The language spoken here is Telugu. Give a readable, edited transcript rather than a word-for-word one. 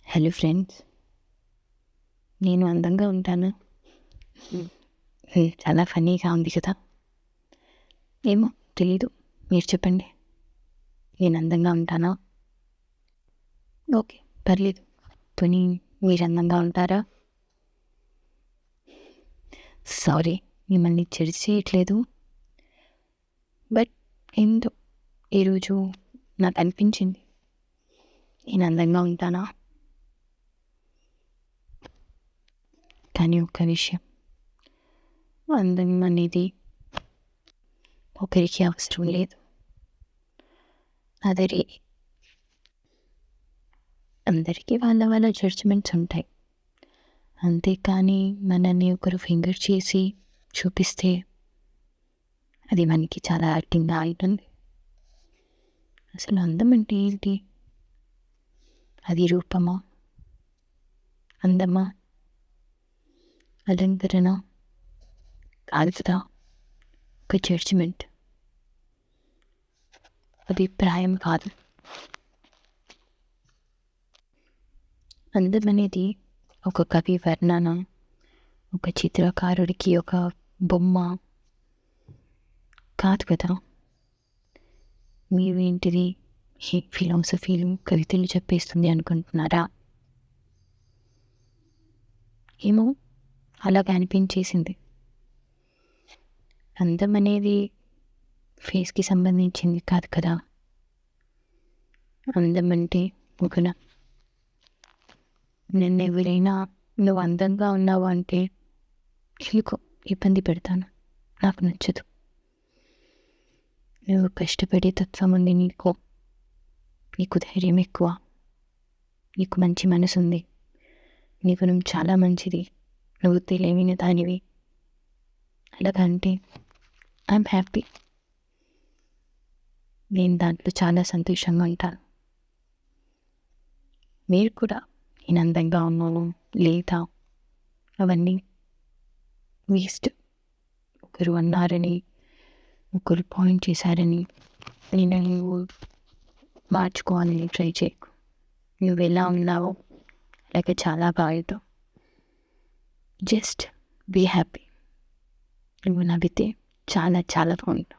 హలో ఫ్రెండ్స్, నేను అందంగా ఉంటాను. చాలా ఫన్నీగా ఉంది కదా. ఏమో తెలీదు, మీరు చెప్పండి. నేను అందంగా ఉంటానా? ఓకే, పర్లేదు. పోనీ మీరు అందంగా ఉంటారా? సారీ, మిమ్మల్ని చేయట్లేదు. బట్ ఏందో ఈరోజు నాకు అనిపించింది, నేను అందంగా ఉంటానా. కానీ ఒక్క విషయం, అందం అనేది ఒకరికి అవసరం లేదు. అదే అందరికీ వాళ్ళ వాళ్ళ జడ్జిమెంట్స్ ఉంటాయి. అంతేకాని మనల్ని ఒకరు ఫింగర్ చేసి చూపిస్తే అది మనకి చాలా యాక్టింగ్గా ఉంటుంది. అసలు అందం అంటే ఏంటి? అది రూపమా, అందమా, అలంకరణ కాదు కదా. ఒక జడ్జిమెంట్, అభిప్రాయం కాదు. అందం అనేది ఒక కవి వర్ణన, ఒక చిత్రకారుడికి ఒక బొమ్మ కాదు కదా. మీరేంటిది ఫిలాసఫీలు కవితలు చెప్పేస్తుంది అనుకుంటున్నారా? ఏమో అలాగ అనిపించేసింది. అందం అనేది ఫేస్కి సంబంధించింది కాదు కదా. అందం అంటే గుణం. నన్ను ఎవరైనా నువ్వు అందంగా ఉన్నావు అంటే ఎందుకో ఇబ్బంది పెడతాను, నాకు నచ్చదు. నువ్వు కష్టపడే తత్వం ఉంది నీకు ధైర్యం ఎక్కువ, నీకు మంచి మనసు ఉంది, నీ గుణం చాలా మంచిది, నువ్వు తెలియని దానివి. అలాగంటే ఐఎమ్ హ్యాపీ. నేను దాంట్లో చాలా సంతోషంగా ఉంటాను. మీరు కూడా నేను అందంగా ఉన్నాను లేదా అవన్నీ వేస్ట్. ఒకరు అన్నారని, ఒకరు పాయింట్ చేశారని నువ్వు మార్చుకోవాలని ట్రై చేయకు. నువ్వు ఎలా ఉన్నావో అలాగే చాలా బాగుంటావు. Just be happy. నువ్వు నవ్వితే చాలా చాలా బాగుంటావు.